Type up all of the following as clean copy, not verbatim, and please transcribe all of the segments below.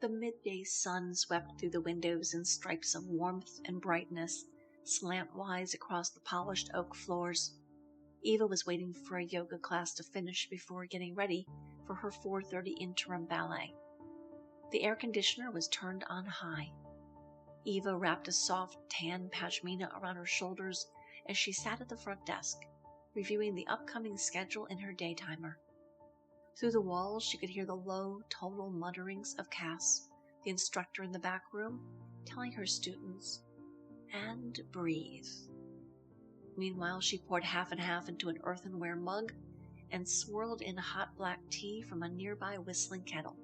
The midday sun swept through the windows in stripes of warmth and brightness, slantwise across the polished oak floors. Eva was waiting for a yoga class to finish before getting ready for her 4:30 interim ballet. The air conditioner was turned on high. Eva wrapped a soft tan pashmina around her shoulders as she sat at the front desk, reviewing the upcoming schedule in her daytimer. Through the walls, she could hear the low, tonal mutterings of Cass, the instructor in the back room, telling her students, "And breathe." Meanwhile, she poured half and half into an earthenware mug and swirled in hot black tea from a nearby whistling kettle.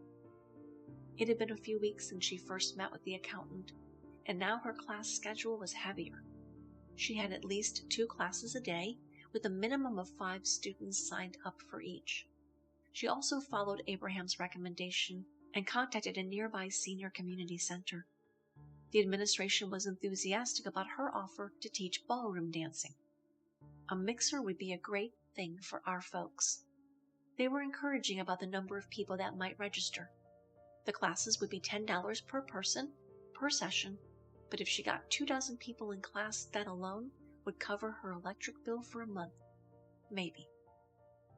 It had been a few weeks since she first met with the accountant, and now her class schedule was heavier. She had at least 2 classes a day, with a minimum of 5 students signed up for each. She also followed Abraham's recommendation and contacted a nearby senior community center. The administration was enthusiastic about her offer to teach ballroom dancing. A mixer would be a great thing for our folks. They were encouraging about the number of people that might register. The classes would be $10 per person, per session, but if she got 24 people in class, that alone would cover her electric bill for a month. Maybe.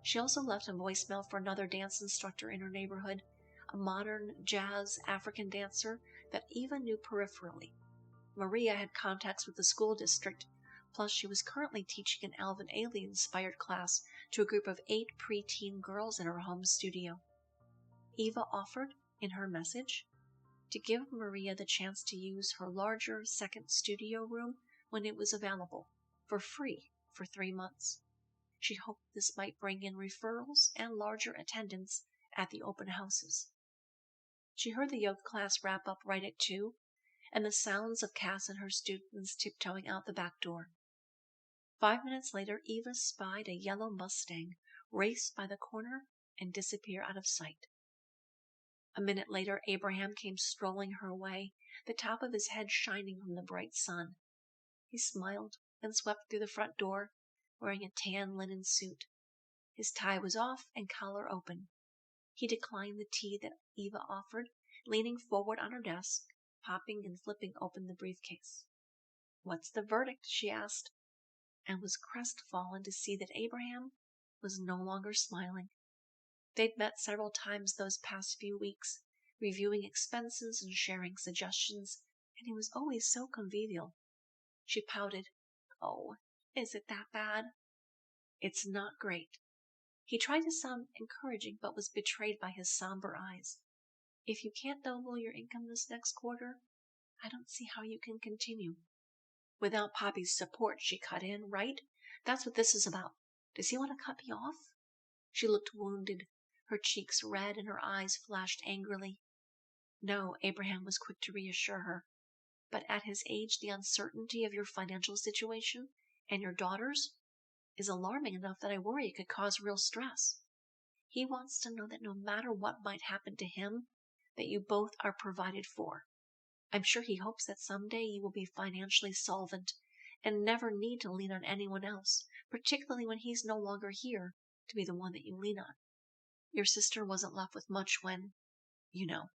She also left a voicemail for another dance instructor in her neighborhood, a modern jazz African dancer that Eva knew peripherally. Maria had contacts with the school district, plus she was currently teaching an Alvin Ailey-inspired class to a group of 8 preteen girls in her home studio. Eva offered, in her message, to give Maria the chance to use her larger second studio room when it was available, for free for 3 months. She hoped this might bring in referrals and larger attendance at the open houses. She heard the yoga class wrap up right at 2, and the sounds of Cass and her students tiptoeing out the back door. 5 minutes later, Eva spied a yellow Mustang race by the corner and disappear out of sight. A minute later, Abraham came strolling her way, the top of his head shining from the bright sun. He smiled and swept through the front door, wearing a tan linen suit. His tie was off and collar open. He declined the tea that Eva offered, leaning forward on her desk, popping and flipping open the briefcase. "What's the verdict?" she asked, and was crestfallen to see that Abraham was no longer smiling. They'd met several times those past few weeks, reviewing expenses and sharing suggestions, and he was always so convivial. She pouted. "Oh, is it that bad?" "It's not great." He tried to sound encouraging, but was betrayed by his somber eyes. "If you can't double your income this next quarter, I don't see how you can continue." "Without Poppy's support," she cut in, "right? That's what this is about. Does he want to cut me off?" She looked wounded, her cheeks red and her eyes flashed angrily. "No," Abraham was quick to reassure her. "But at his age, the uncertainty of your financial situation and your daughter's is alarming enough that I worry it could cause real stress. He wants to know that no matter what might happen to him, that you both are provided for. I'm sure he hopes that someday you will be financially solvent and never need to lean on anyone else, particularly when he's no longer here to be the one that you lean on. Your sister wasn't left with much when, you know.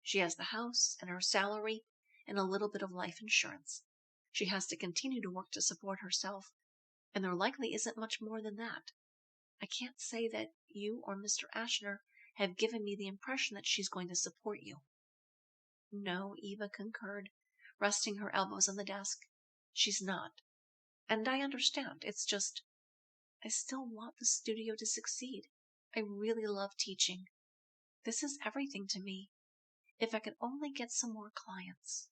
She has the house and her salary and a little bit of life insurance. She has to continue to work to support herself, and there likely isn't much more than that. I can't say that you or Mr. Ashner have given me the impression that she's going to support you." "No," Eva concurred, resting her elbows on the desk. "She's not. And I understand. It's just, I still want the studio to succeed. I really love teaching. This is everything to me. If I could only get some more clients."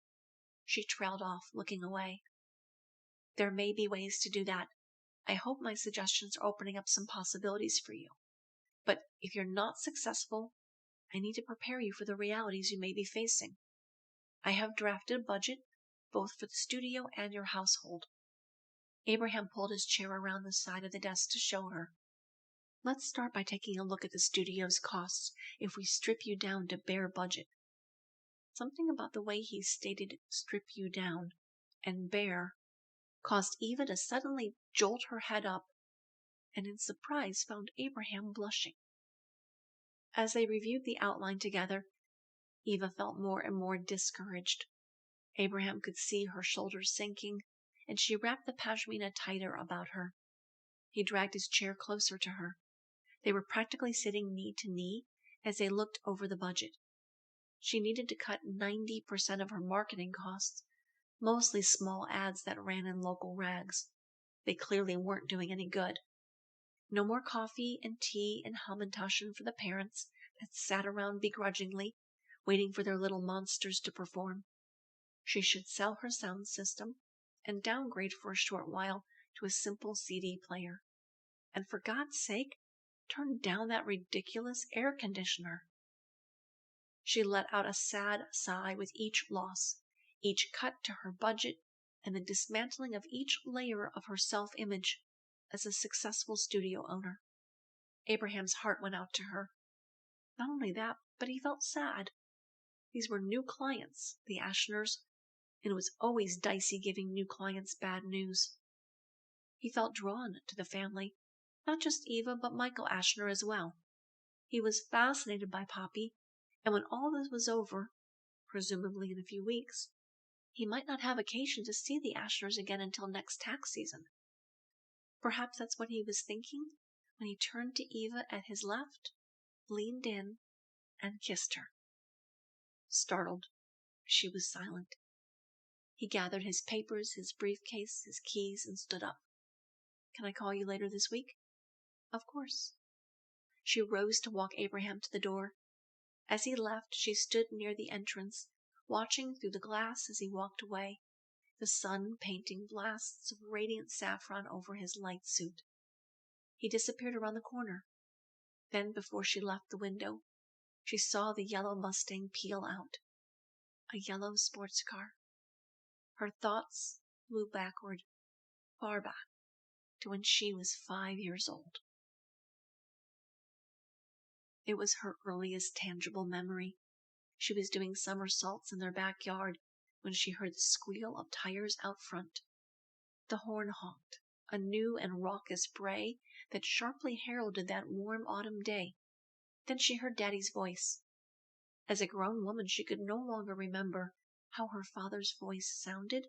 She trailed off, looking away. "There may be ways to do that. I hope my suggestions are opening up some possibilities for you. But if you're not successful, I need to prepare you for the realities you may be facing. I have drafted a budget, both for the studio and your household." Abraham pulled his chair around the side of the desk to show her. "Let's start by taking a look at the studio's costs if we strip you down to bare budget." Something about the way he stated "strip you down" and "bare" caused Eva to suddenly jolt her head up, and in surprise found Abraham blushing. As they reviewed the outline together, Eva felt more and more discouraged. Abraham could see her shoulders sinking, and she wrapped the pashmina tighter about her. He dragged his chair closer to her. They were practically sitting knee to knee as they looked over the budget. She needed to cut 90% of her marketing costs, mostly small ads that ran in local rags. They clearly weren't doing any good. No more coffee and tea and hamantaschen for the parents that sat around begrudgingly, waiting for their little monsters to perform. She should sell her sound system and downgrade for a short while to a simple CD player. And for God's sake, turn down that ridiculous air conditioner. She let out a sad sigh with each loss, each cut to her budget, and the dismantling of each layer of her self-image as a successful studio owner. Abraham's heart went out to her. Not only that, but he felt sad. These were new clients, the Ashners, and it was always dicey giving new clients bad news. He felt drawn to the family, not just Eva, but Michael Ashner as well. He was fascinated by Poppy, and when all this was over, presumably in a few weeks, he might not have occasion to see the Ashners again until next tax season. Perhaps that's what he was thinking when he turned to Eva at his left, leaned in, and kissed her. Startled, she was silent. He gathered his papers, his briefcase, his keys, and stood up. Can I call you later this week? Of course. She rose to walk Abraham to the door. As he left, she stood near the entrance, watching through the glass as he walked away, the sun painting blasts of radiant saffron over his light suit. He disappeared around the corner. Then, before she left the window, she saw the yellow Mustang peel out. A yellow sports car. Her thoughts flew backward, far back, to when she was 5 years old. It was her earliest tangible memory. She was doing somersaults in their backyard when she heard the squeal of tires out front. The horn honked, a new and raucous bray that sharply heralded that warm autumn day. Then she heard Daddy's voice. As a grown woman, she could no longer remember how her father's voice sounded,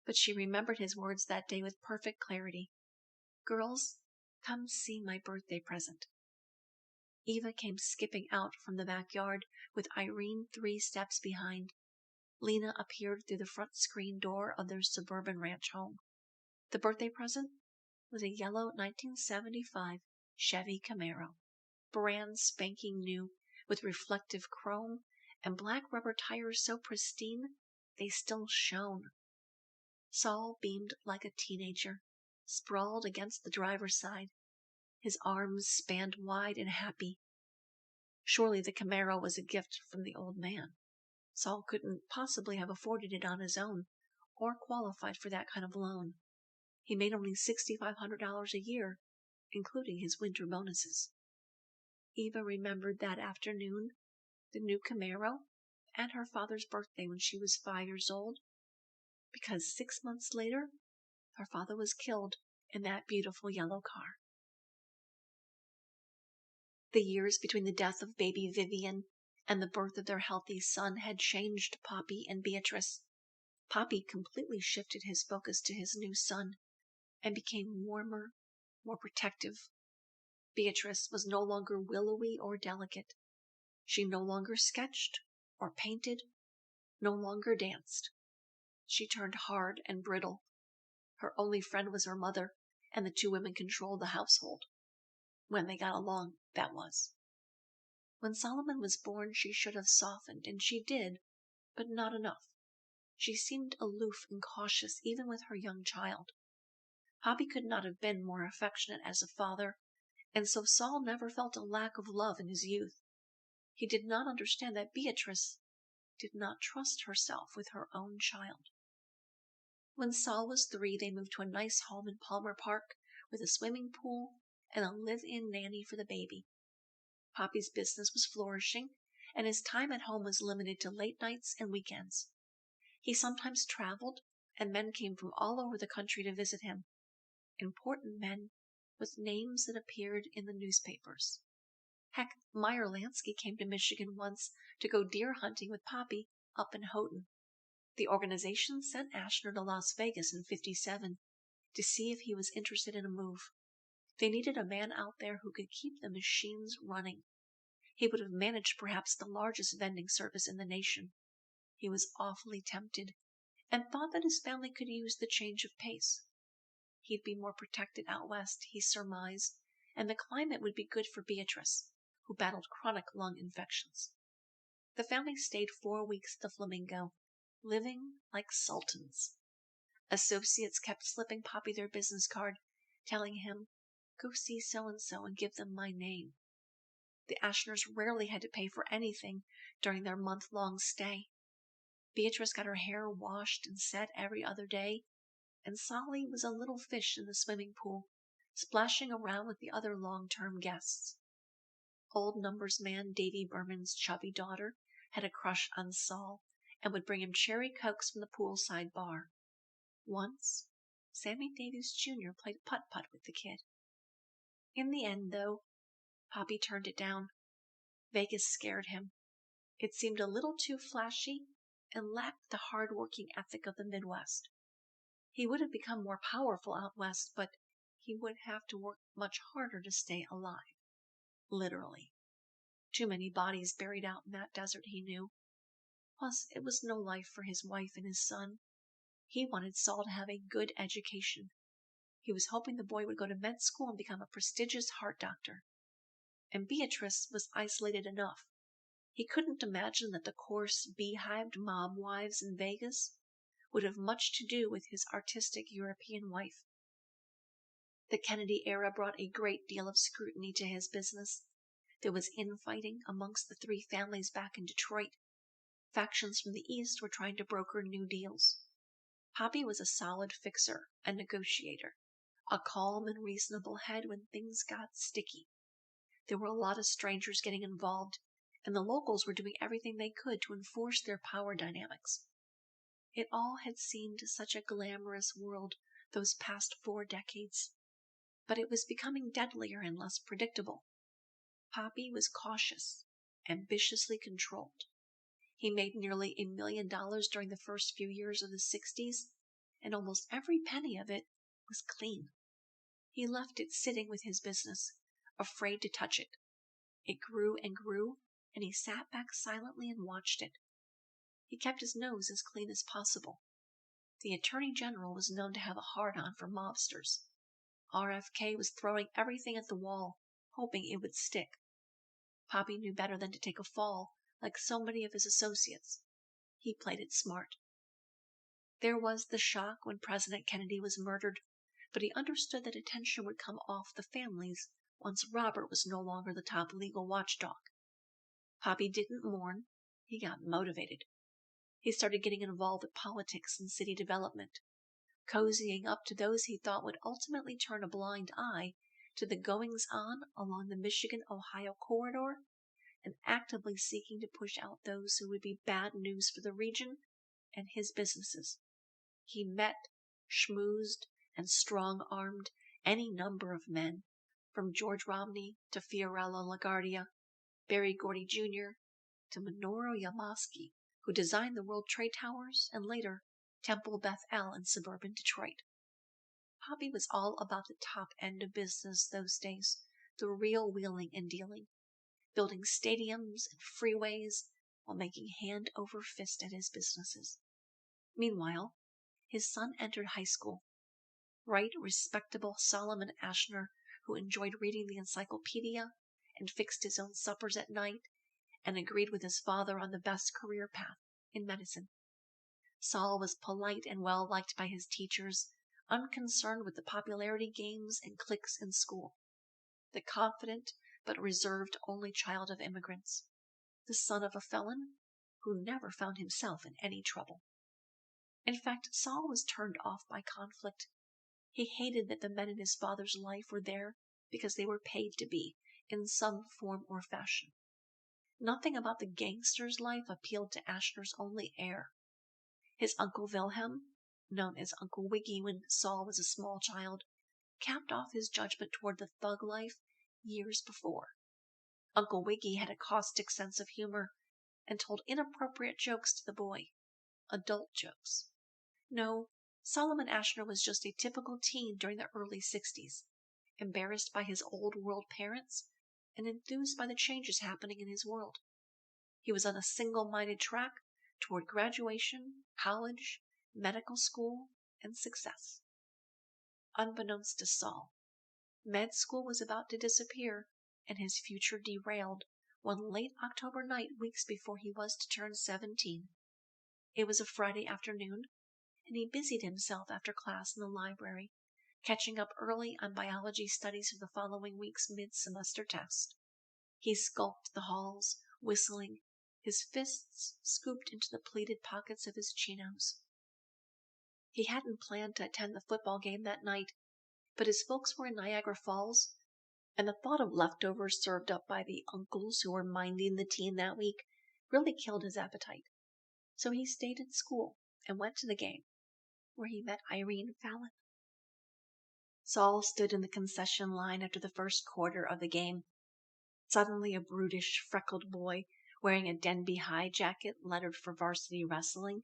but she remembered his words that day with perfect clarity. "Girls, come see my birthday present." Eva came skipping out from the backyard with Irene 3 steps behind. Lena appeared through the front screen door of their suburban ranch home. The birthday present was a yellow 1975 Chevy Camaro, brand spanking new, with reflective chrome and black rubber tires so pristine they still shone. Saul beamed like a teenager, sprawled against the driver's side, his arms spanned wide and happy. Surely the Camaro was a gift from the old man. Saul couldn't possibly have afforded it on his own, or qualified for that kind of loan. He made only $6,500 a year, including his winter bonuses. Eva remembered that afternoon, the new Camaro, and her father's birthday when she was 5 years old, because 6 months later, her father was killed in that beautiful yellow car. The years between the death of baby Vivian and the birth of their healthy son had changed Poppy and Beatrice. Poppy completely shifted his focus to his new son and became warmer, more protective. Beatrice was no longer willowy or delicate. She no longer sketched or painted, no longer danced. She turned hard and brittle. Her only friend was her mother, and the two women controlled the household. When they got along, that was. When Solomon was born, she should have softened, and she did, but not enough. She seemed aloof and cautious even with her young child. Poppy could not have been more affectionate as a father, and so Saul never felt a lack of love in his youth. He did not understand that Beatrice did not trust herself with her own child. When Saul was 3, they moved to a nice home in Palmer Park with a swimming pool and a live-in nanny for the baby. Poppy's business was flourishing, and his time at home was limited to late nights and weekends. He sometimes traveled, and men came from all over the country to visit him. Important men with names that appeared in the newspapers. Heck, Meyer Lansky came to Michigan once to go deer hunting with Poppy up in Houghton. The organization sent Ashner to Las Vegas in '57 to see if he was interested in a move. They needed a man out there who could keep the machines running. He would have managed perhaps the largest vending service in the nation. He was awfully tempted, and thought that his family could use the change of pace. He'd be more protected out west, he surmised, and the climate would be good for Beatrice, who battled chronic lung infections. The family stayed 4 weeks at the Flamingo, living like sultans. Associates kept slipping Poppy their business card, telling him, "Go see so-and-so and give them my name." The Ashners rarely had to pay for anything during their month-long stay. Beatrice got her hair washed and set every other day, and Solly was a little fish in the swimming pool, splashing around with the other long-term guests. Old numbers man Davy Berman's chubby daughter had a crush on Sol and would bring him cherry cokes from the poolside bar. Once, Sammy Davies Jr. played putt-putt with the kid. In the end, though, Poppy turned it down. Vegas scared him. It seemed a little too flashy and lacked the hard-working ethic of the Midwest. He would have become more powerful out west, but he would have to work much harder to stay alive. Literally. Too many bodies buried out in that desert, he knew. Plus, it was no life for his wife and his son. He wanted Saul to have a good education. He was hoping the boy would go to med school and become a prestigious heart doctor. And Beatrice was isolated enough. He couldn't imagine that the coarse, beehived mob wives in Vegas would have much to do with his artistic European wife. The Kennedy era brought a great deal of scrutiny to his business. There was infighting amongst the three families back in Detroit. Factions from the East were trying to broker new deals. Poppy was a solid fixer and negotiator, a calm and reasonable head when things got sticky. There were a lot of strangers getting involved, and the locals were doing everything they could to enforce their power dynamics. It all had seemed such a glamorous world those past 4 decades, but it was becoming deadlier and less predictable. Poppy was cautious, ambitiously controlled. He made nearly $1 million during the first few years of the '60s, and almost every penny of it was clean. He left it sitting with his business, afraid to touch it. It grew and grew, and he sat back silently and watched it. He kept his nose as clean as possible. The Attorney General was known to have a hard-on for mobsters. RFK was throwing everything at the wall, hoping it would stick. Poppy knew better than to take a fall, like so many of his associates. He played it smart. There was the shock when President Kennedy was murdered, but he understood that attention would come off the families once Robert was no longer the top legal watchdog. Poppy didn't mourn. He got motivated. He started getting involved with politics and city development, cozying up to those he thought would ultimately turn a blind eye to the goings-on along the Michigan-Ohio corridor, and actively seeking to push out those who would be bad news for the region and his businesses. He met, schmoozed, and strong-armed any number of men, from George Romney to Fiorello LaGuardia, Berry Gordy Jr. to Minoru Yamasaki, who designed the World Trade Towers and later Temple Beth El in suburban Detroit. Poppy was all about the top end of business those days, the real wheeling and dealing, building stadiums and freeways while making hand over fist at his businesses. Meanwhile, his son entered high school. Right, respectable Solomon Ashner, who enjoyed reading the encyclopedia and fixed his own suppers at night and agreed with his father on the best career path in medicine. Saul was polite and well-liked by his teachers, unconcerned with the popularity games and cliques in school. The confident but reserved only child of immigrants. The son of a felon who never found himself in any trouble. In fact, Saul was turned off by conflict. He hated that the men in his father's life were there because they were paid to be, in some form or fashion. Nothing about the gangster's life appealed to Ashner's only heir. His Uncle Wilhelm, known as Uncle Wiggy when Saul was a small child, capped off his judgment toward the thug life years before. Uncle Wiggy had a caustic sense of humor and told inappropriate jokes to the boy. Adult jokes. No, Solomon Ashner was just a typical teen during the early 60s, embarrassed by his old world parents and enthused by the changes happening in his world. He was on a single-minded track toward graduation, college, medical school, and success. Unbeknownst to Saul, med school was about to disappear and his future derailed one late October night weeks before he was to turn 17. It was a Friday afternoon, and he busied himself after class in the library, catching up early on biology studies for the following week's mid-semester test. He skulked the halls, whistling, his fists scooped into the pleated pockets of his chinos. He hadn't planned to attend the football game that night, but his folks were in Niagara Falls, and the thought of leftovers served up by the uncles who were minding the team that week really killed his appetite. So he stayed in school and went to the game, where he met Irene Fallon. Saul stood in the concession line after the first quarter of the game. Suddenly a brutish, freckled boy, wearing a Denby High jacket lettered for varsity wrestling,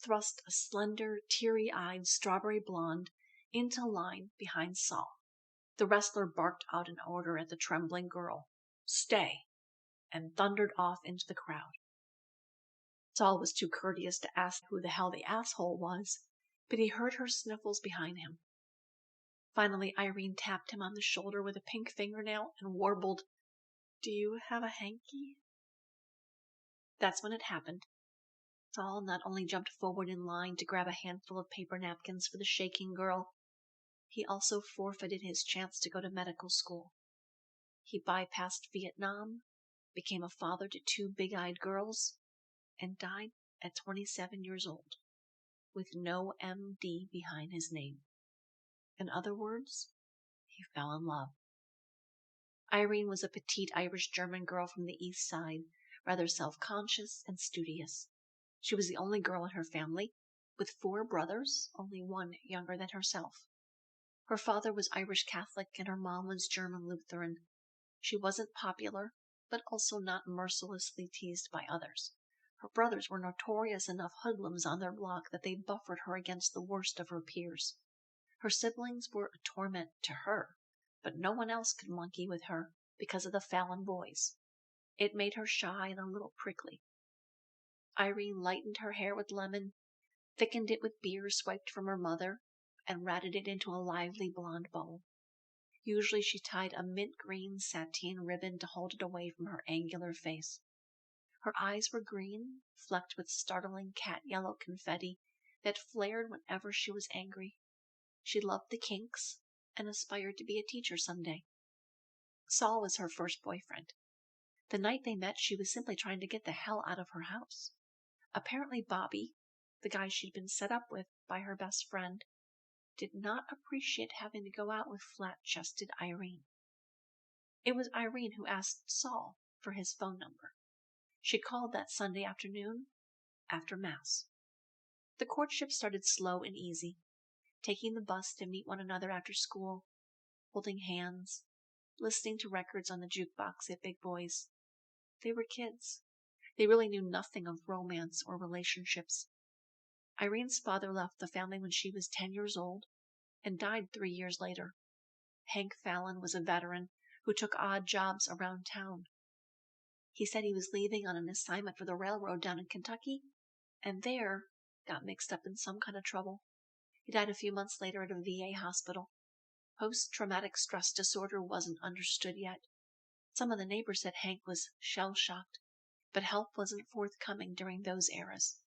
thrust a slender, teary-eyed strawberry blonde into line behind Saul. The wrestler barked out an order at the trembling girl, "Stay," and thundered off into the crowd. Saul was too courteous to ask who the hell the asshole was, but he heard her sniffles behind him. Finally, Irene tapped him on the shoulder with a pink fingernail and warbled, "Do you have a hanky?" That's when it happened. Saul not only jumped forward in line to grab a handful of paper napkins for the shaking girl, he also forfeited his chance to go to medical school. He bypassed Vietnam, became a father to 2 big-eyed girls, and died at 27 years old, with no MD behind his name. In other words, he fell in love. Irene was a petite Irish-German girl from the East Side, rather self-conscious and studious. She was the only girl in her family, with 4 brothers, only one younger than herself. Her father was Irish Catholic and her mom was German Lutheran. She wasn't popular, but also not mercilessly teased by others. Her brothers were notorious enough hoodlums on their block that they buffered her against the worst of her peers. Her siblings were a torment to her, but no one else could monkey with her because of the Fallon boys. It made her shy and a little prickly. Irene lightened her hair with lemon, thickened it with beer swiped from her mother, and ratted it into a lively blonde bow. Usually she tied a mint green sateen ribbon to hold it away from her angular face. Her eyes were green, flecked with startling cat yellow confetti that flared whenever she was angry. She loved the kinks and aspired to be a teacher someday. Saul was her first boyfriend. The night they met, she was simply trying to get the hell out of her house. Apparently Bobby, the guy she'd been set up with by her best friend, did not appreciate having to go out with flat-chested Irene. It was Irene who asked Saul for his phone number. She called that Sunday afternoon after Mass. The courtship started slow and easy, taking the bus to meet one another after school, holding hands, listening to records on the jukebox at Big Boy's. They were kids. They really knew nothing of romance or relationships. Irene's father left the family when she was 10 years old and died 3 years later. Hank Fallon was a veteran who took odd jobs around town. He said he was leaving on an assignment for the railroad down in Kentucky, and there got mixed up in some kind of trouble. He died a few months later at a VA hospital. Post-traumatic stress disorder wasn't understood yet. Some of the neighbors said Hank was shell-shocked, but help wasn't forthcoming during those eras.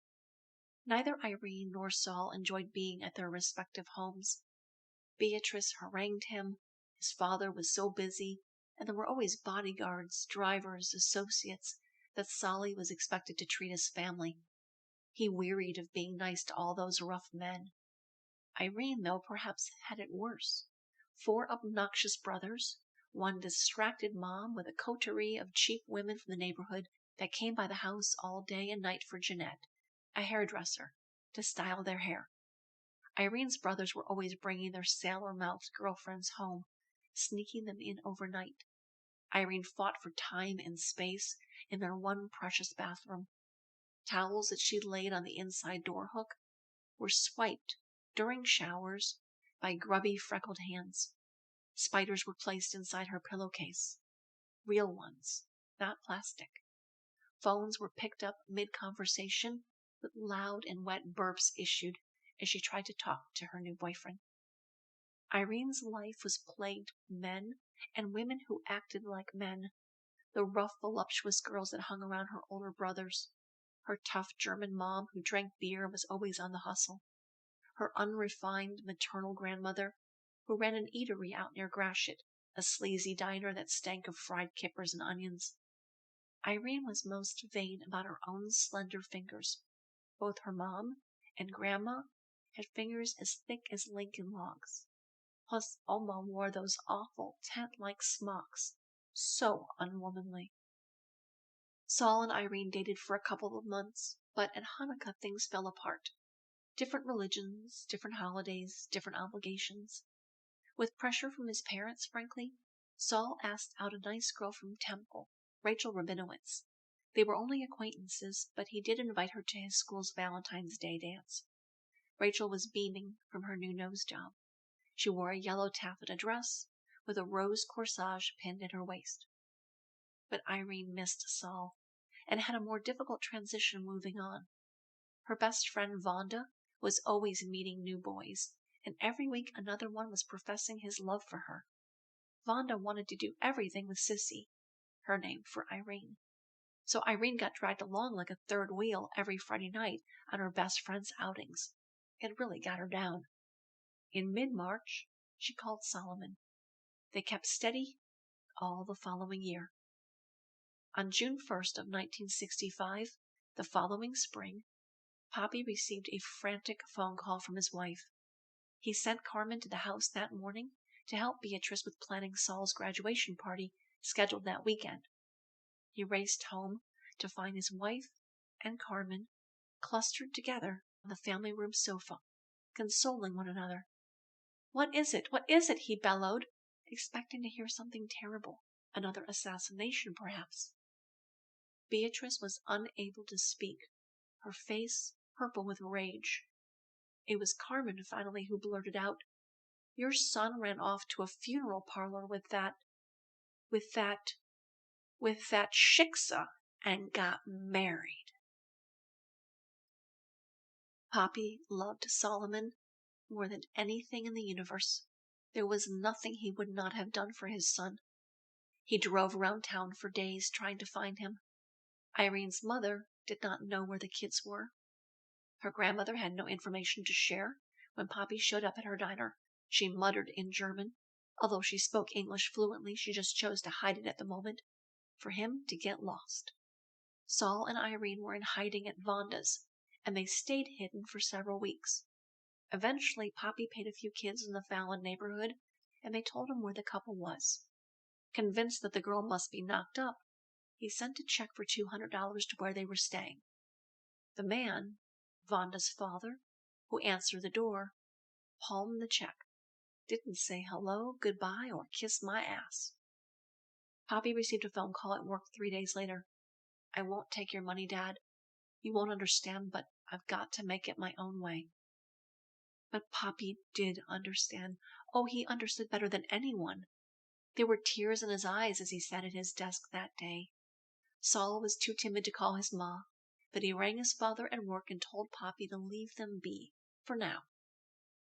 Neither Irene nor Saul enjoyed being at their respective homes. Beatrice harangued him. His father was so busy, and there were always bodyguards, drivers, associates, that Solly was expected to treat as family. He wearied of being nice to all those rough men. Irene, though, perhaps had it worse. 4 obnoxious brothers, one distracted mom with a coterie of cheap women from the neighborhood that came by the house all day and night for Jeanette, a hairdresser, to style their hair. Irene's brothers were always bringing their sailor-mouthed girlfriends home, sneaking them in overnight. Irene fought for time and space in their one precious bathroom. Towels that she'd laid on the inside door hook were swiped during showers by grubby, freckled hands. Spiders were placed inside her pillowcase. Real ones, not plastic. Phones were picked up mid-conversation with loud and wet burps issued as she tried to talk to her new boyfriend. Irene's life was plagued with men and women who acted like men. The rough, voluptuous girls that hung around her older brothers. Her tough German mom who drank beer and was always on the hustle. Her unrefined maternal grandmother who ran an eatery out near Gratiot, a sleazy diner that stank of fried kippers and onions. Irene was most vain about her own slender fingers. Both her mom and grandma had fingers as thick as Lincoln logs. Plus, Oma wore those awful tent-like smocks. So unwomanly. Saul and Irene dated for a couple of months, but at Hanukkah things fell apart. Different religions, different holidays, different obligations. With pressure from his parents, frankly, Saul asked out a nice girl from Temple, Rachel Rabinowitz. They were only acquaintances, but he did invite her to his school's Valentine's Day dance. Rachel was beaming from her new nose job. She wore a yellow taffeta dress with a rose corsage pinned at her waist. But Irene missed Saul and had a more difficult transition moving on. Her best friend Vonda was always meeting new boys, and every week another one was professing his love for her. Vonda wanted to do everything with Sissy, her name for Irene. So Irene got dragged along like a third wheel every Friday night on her best friend's outings. It really got her down. In mid-March, she called Solomon. They kept steady all the following year. On June 1st of 1965, the following spring, Poppy received a frantic phone call from his wife. He sent Carmen to the house that morning to help Beatrice with planning Saul's graduation party scheduled that weekend. He raced home to find his wife and Carmen clustered together on the family room sofa, consoling one another. "What is it? What is it?" he bellowed, expecting to hear something terrible, another assassination perhaps. Beatrice was unable to speak, her face purple with rage. It was Carmen finally who blurted out, "Your son ran off to a funeral parlor with that shiksa and got married." Poppy loved Solomon more than anything in the universe. There was nothing he would not have done for his son. He drove around town for days trying to find him. Irene's mother did not know where the kids were. Her grandmother had no information to share. When Poppy showed up at her diner, she muttered in German. Although she spoke English fluently, she just chose to hide it at the moment, for him to get lost. Saul and Irene were in hiding at Vonda's, and they stayed hidden for several weeks. Eventually, Poppy paid a few kids in the Fallon neighborhood, and they told him where the couple was. Convinced that the girl must be knocked up, he sent a check for $200 to where they were staying. The man, Vonda's father, who answered the door, palmed the check. Didn't say hello, goodbye, or kiss my ass. Poppy received a phone call at work 3 days later. "I won't take your money, Dad. You won't understand, but I've got to make it my own way." But Poppy did understand. Oh, he understood better than anyone. There were tears in his eyes as he sat at his desk that day. Saul was too timid to call his ma, but he rang his father at work and told Poppy to leave them be, for now,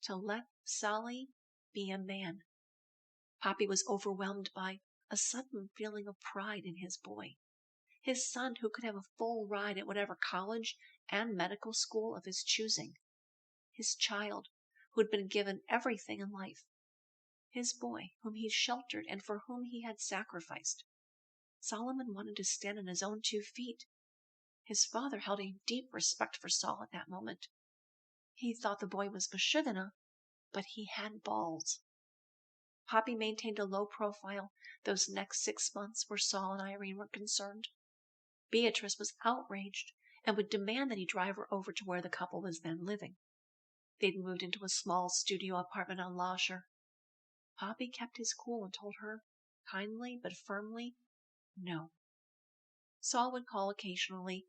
to let Solly be a man. Poppy was overwhelmed by a sudden feeling of pride in his boy. His son who could have a full ride at whatever college and medical school of his choosing. His child who had been given everything in life. His boy whom he sheltered and for whom he had sacrificed. Solomon wanted to stand on his own 2 feet. His father held a deep respect for Saul at that moment. He thought the boy was Meshuggah, but he had balls. Poppy maintained a low profile those next 6 months where Saul and Irene were concerned. Beatrice was outraged and would demand that he drive her over to where the couple was then living. They'd moved into a small studio apartment on Lasher. Poppy kept his cool and told her, kindly but firmly, no. Saul would call occasionally,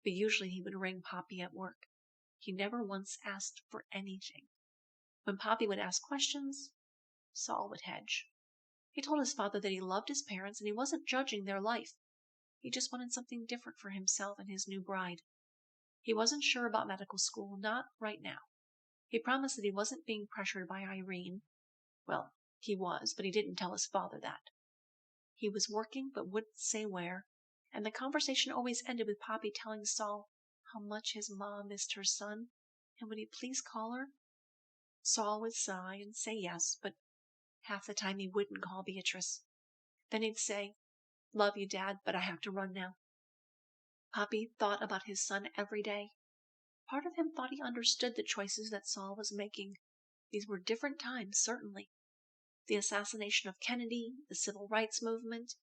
but usually he would ring Poppy at work. He never once asked for anything. When Poppy would ask questions, Saul would hedge. He told his father that he loved his parents and he wasn't judging their life. He just wanted something different for himself and his new bride. He wasn't sure about medical school, not right now. He promised that he wasn't being pressured by Irene. Well, he was, but he didn't tell his father that. He was working, but wouldn't say where, and the conversation always ended with Poppy telling Saul how much his mom missed her son, and would he please call her? Saul would sigh and say yes, but half the time he wouldn't call Beatrice. Then he'd say, "Love you, Dad, but I have to run now." Poppy thought about his son every day. Part of him thought he understood the choices that Saul was making. These were different times, certainly. The assassination of Kennedy, the civil rights movement,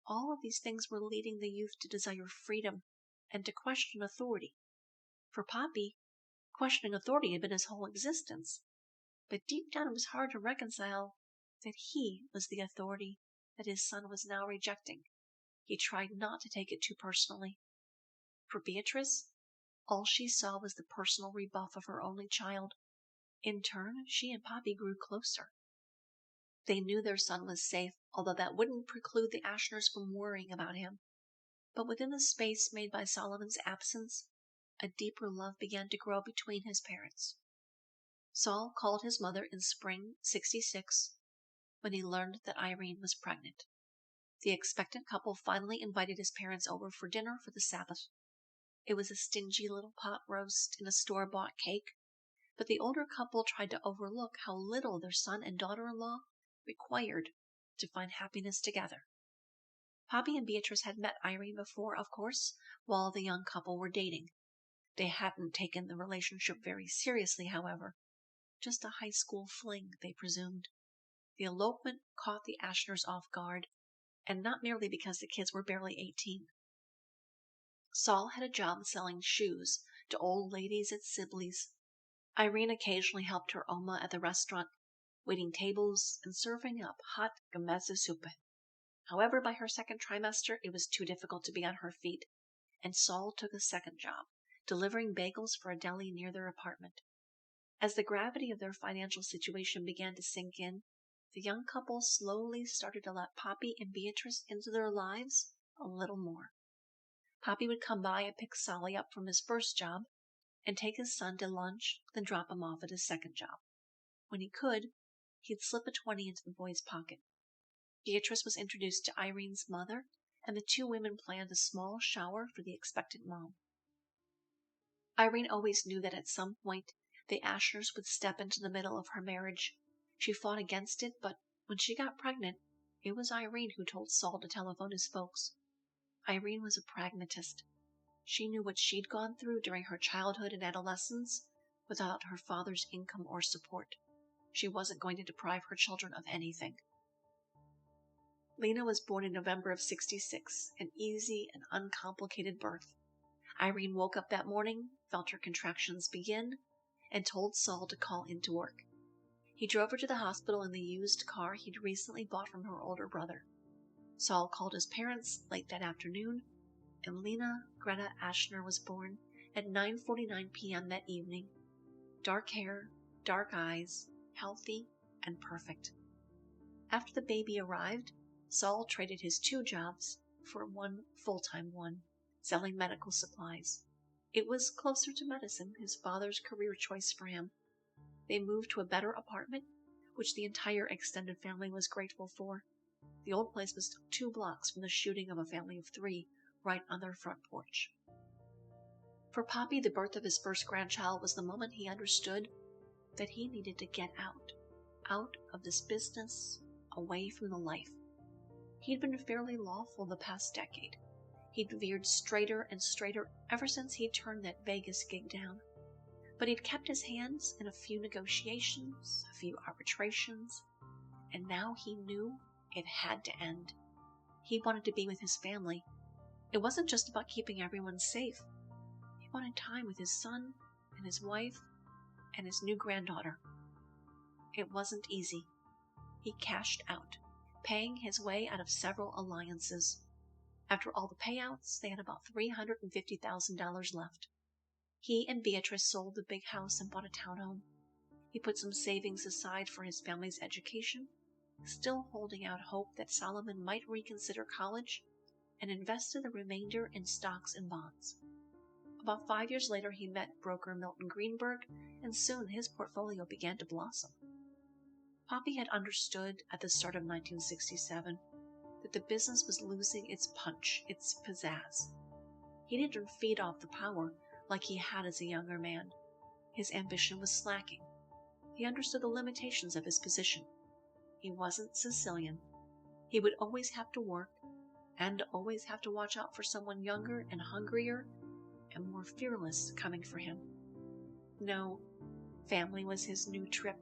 all of these things were leading the youth to desire freedom and to question authority. For Poppy, questioning authority had been his whole existence. But deep down it was hard to reconcile that he was the authority that his son was now rejecting. He tried not to take it too personally. For Beatrice, all she saw was the personal rebuff of her only child. In turn, she and Poppy grew closer. They knew their son was safe, although that wouldn't preclude the Ashners from worrying about him. But within the space made by Solomon's absence, a deeper love began to grow between his parents. Saul called his mother in spring '66 when he learned that Irene was pregnant. The expectant couple finally invited his parents over for dinner for the Sabbath. It was a stingy little pot roast and a store-bought cake, but the older couple tried to overlook how little their son and daughter-in-law required to find happiness together. Poppy and Beatrice had met Irene before, of course, while the young couple were dating. They hadn't taken the relationship very seriously, however. Just a high school fling, they presumed. The elopement caught the Ashners off guard, and not merely because the kids were barely 18. Saul had a job selling shoes to old ladies at Sibley's. Irene occasionally helped her Oma at the restaurant, waiting tables and serving up hot Gemüsesuppe. However, by her second trimester, it was too difficult to be on her feet, and Saul took a second job, delivering bagels for a deli near their apartment. As the gravity of their financial situation began to sink in, the young couple slowly started to let Poppy and Beatrice into their lives a little more. Poppy would come by and pick Solly up from his first job and take his son to lunch, then drop him off at his second job. When he could, he'd slip a 20 into the boy's pocket. Beatrice was introduced to Irene's mother, and the two women planned a small shower for the expectant mom. Irene always knew that at some point the Ashners would step into the middle of her marriage. She fought against it, but when she got pregnant, it was Irene who told Saul to telephone his folks. Irene was a pragmatist. She knew what she'd gone through during her childhood and adolescence without her father's income or support. She wasn't going to deprive her children of anything. Lena was born in November of '66, an easy and uncomplicated birth. Irene woke up that morning, felt her contractions begin, and told Saul to call into work. He drove her to the hospital in the used car he'd recently bought from her older brother. Saul called his parents late that afternoon, and Lena Greta Ashner was born at 9:49 p.m. that evening. Dark hair, dark eyes, healthy and perfect. After the baby arrived, Saul traded his 2 jobs for one full-time one, selling medical supplies. It was closer to medicine, his father's career choice for him. They moved to a better apartment, which the entire extended family was grateful for. The old place was 2 blocks from the shooting of a family of 3 right on their front porch. For Poppy, the birth of his first grandchild was the moment he understood that he needed to get out of this business, away from the life. He'd been fairly lawful the past decade. He'd veered straighter and straighter ever since he'd turned that Vegas gig down. But he'd kept his hands in a few negotiations, a few arbitrations, and now he knew it had to end. He wanted to be with his family. It wasn't just about keeping everyone safe. He wanted time with his son and his wife and his new granddaughter. It wasn't easy. He cashed out, paying his way out of several alliances. After all the payouts, they had about $350,000 left. He and Beatrice sold the big house and bought a townhome. He put some savings aside for his family's education, still holding out hope that Solomon might reconsider college, and invested the remainder in stocks and bonds. About 5 years later, he met broker Milton Greenberg, and soon his portfolio began to blossom. Poppy had understood at the start of 1967 that the business was losing its punch, its pizzazz. He didn't feed off the power like he had as a younger man. His ambition was slacking. He understood the limitations of his position. He wasn't Sicilian. He would always have to work, and always have to watch out for someone younger and hungrier and more fearless coming for him. No, family was his new trip.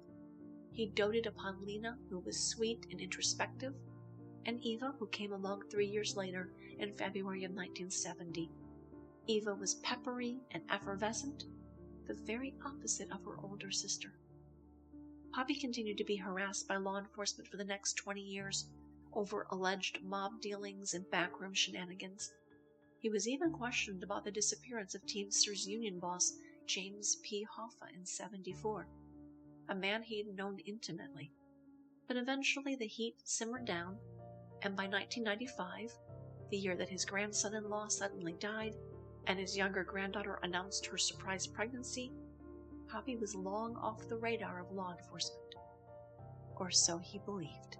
He doted upon Lena, who was sweet and introspective, and Eva, who came along 3 years later in February of 1970. Eva was peppery and effervescent, the very opposite of her older sister. Poppy continued to be harassed by law enforcement for the next 20 years over alleged mob dealings and backroom shenanigans. He was even questioned about the disappearance of Teamsters union boss James P. Hoffa in '74, a man he had known intimately. But eventually the heat simmered down, and by 1995, the year that his grandson-in-law suddenly died and his younger granddaughter announced her surprise pregnancy, Poppy was long off the radar of law enforcement. Or so he believed.